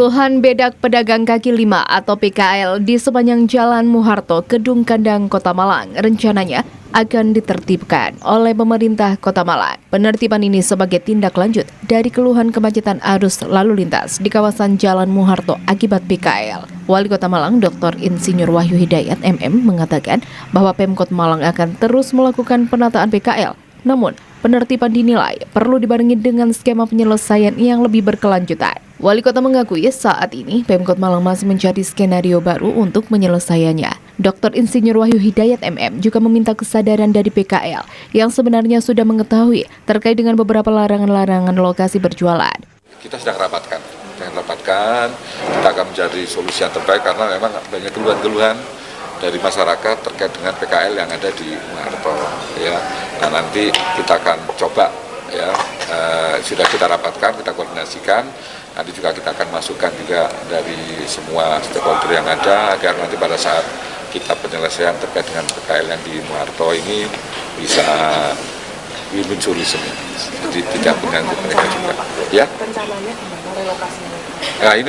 Puluhan bedak pedagang kaki lima atau PKL di sepanjang Jalan Muharto, Kedung Kandang, Kota Malang rencananya akan ditertibkan oleh pemerintah Kota Malang. Penertiban ini sebagai tindak lanjut dari keluhan kemacetan arus lalu lintas di kawasan Jalan Muharto akibat PKL. Wali Kota Malang, Dr. Insinyur Wahyu Hidayat MM mengatakan bahwa Pemkot Malang akan terus melakukan penataan PKL. Namun, penertiban dinilai perlu dibarengi dengan skema penyelesaian yang lebih berkelanjutan. Wali Kota mengakui saat ini Pemkot Malang masih mencari skenario baru untuk penyelesaiannya. Dr. Insinyur Wahyu Hidayat MM juga meminta kesadaran dari PKL yang sebenarnya sudah mengetahui terkait dengan beberapa larangan-larangan lokasi berjualan. Kita sedang rapatkan, kita akan mencari solusi yang terbaik karena memang banyak keluhan-keluhan dari masyarakat terkait dengan PKL yang ada di Muharto. Ya. Nah, nanti kita akan coba, ya, sudah kita rapatkan, kita koordinasikan. Nanti juga kita akan masukkan juga dari semua stakeholder yang ada agar nanti pada saat kita penyelesaian terkait dengan PKL yang di Muharto ini bisa win-win solution. Jadi tidak mengganggu mereka juga. Ya. Rencananya gimana relokasinya? Nah, ini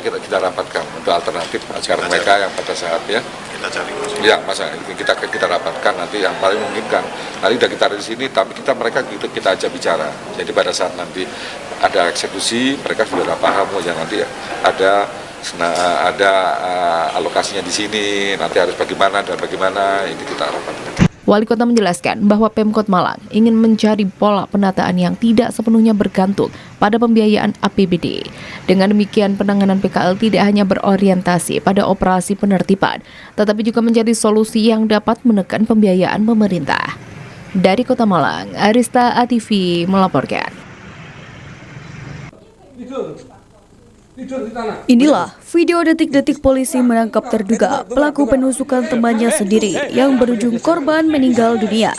kita rapatkan untuk alternatif agar mereka yang pada saat kita cari. Ya, masa kita rapatkan nanti yang paling memungkinkan. Nanti udah kita ada di sini, tapi mereka ajak bicara. Jadi pada saat nanti ada eksekusi, mereka sudah paham yang nanti ada alokasinya di sini, nanti harus bagaimana dan bagaimana, itu kita rapatkan. Wali Kota menjelaskan bahwa Pemkot Malang ingin mencari pola penataan yang tidak sepenuhnya bergantung pada pembiayaan APBD. Dengan demikian, penanganan PKL tidak hanya berorientasi pada operasi penertiban, tetapi juga menjadi solusi yang dapat menekan pembiayaan pemerintah. Dari Kota Malang, Arista ATV melaporkan. Inilah video detik-detik polisi menangkap terduga pelaku penusukan temannya sendiri yang berujung korban meninggal dunia.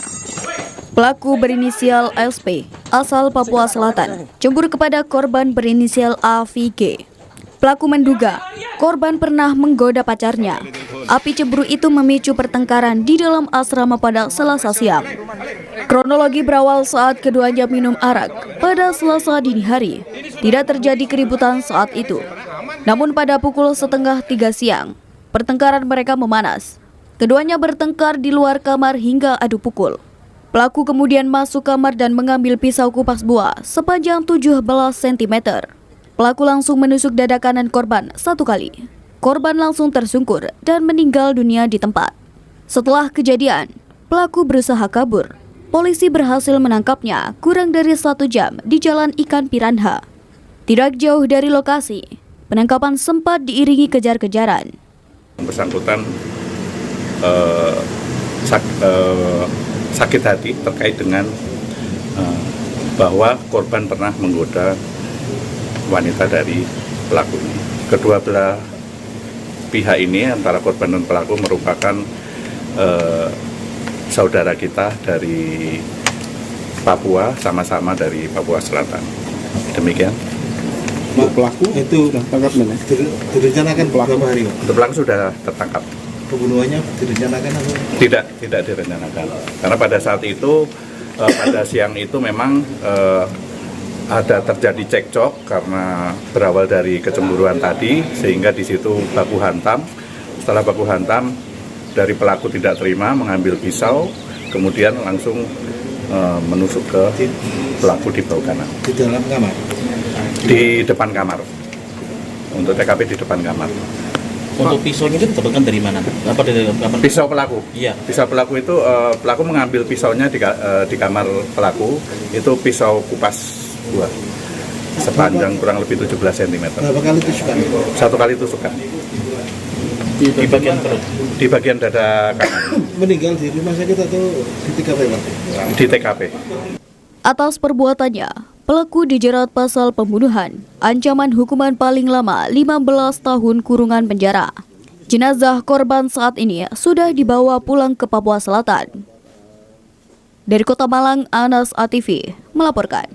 Pelaku berinisial SP, asal Papua Selatan, cemburu kepada korban berinisial AVG. Pelaku menduga korban pernah menggoda pacarnya. Api cemburu itu memicu pertengkaran di dalam asrama pada Selasa siang. Kronologi berawal saat keduanya minum arak pada Selasa dini hari. Tidak terjadi keributan saat itu. Namun pada pukul 2:30 siang, pertengkaran mereka memanas. Keduanya bertengkar di luar kamar hingga adu pukul. Pelaku kemudian masuk kamar dan mengambil pisau kupas buah sepanjang 17 cm. Pelaku langsung menusuk dada kanan korban 1 kali. Korban langsung tersungkur dan meninggal dunia di tempat. Setelah kejadian, pelaku berusaha kabur. Polisi berhasil menangkapnya kurang dari 1 jam di Jalan Ikan Piranha. Tidak jauh dari lokasi, penangkapan sempat diiringi kejar-kejaran. Bersangkutan sakit hati terkait dengan bahwa korban pernah menggoda wanita dari pelaku ini. Kedua belah pihak ini antara korban dan pelaku merupakan saudara kita dari Papua, sama-sama dari Papua Selatan. Demikian. Pelaku itu tertangkap mana? Direncanakan pelaku hari. Untuk pelaku sudah tertangkap. Pembunuhannya direncanakan atau? Tidak direncanakan. Karena pada saat itu, pada siang itu memang ada terjadi cekcok karena berawal dari kecemburuan tadi, sehingga di situ baku hantam. Setelah baku hantam, dari pelaku tidak terima, mengambil pisau, kemudian langsung menusuk ke pelaku di bahu kanan. Di dalam kamar? Di depan kamar. Untuk TKP di depan kamar. Untuk pisaunya itu didapatkan dari mana? Pisau pelaku? Iya. Pisau pelaku itu, pelaku mengambil pisaunya di kamar pelaku, itu pisau kupas buah. Sepanjang kurang lebih 17 cm. Berapa kali tusukan? 1 kali tusukan. Di bagian perut? Di bagian dada kanan. Meninggal di rumah sakit atau di TKP, Pak? Di TKP. Atas perbuatannya, pelaku dijerat pasal pembunuhan. Ancaman hukuman paling lama 15 tahun kurungan penjara. Jenazah korban saat ini sudah dibawa pulang ke Papua Selatan. Dari Kota Malang, Anas ATV melaporkan.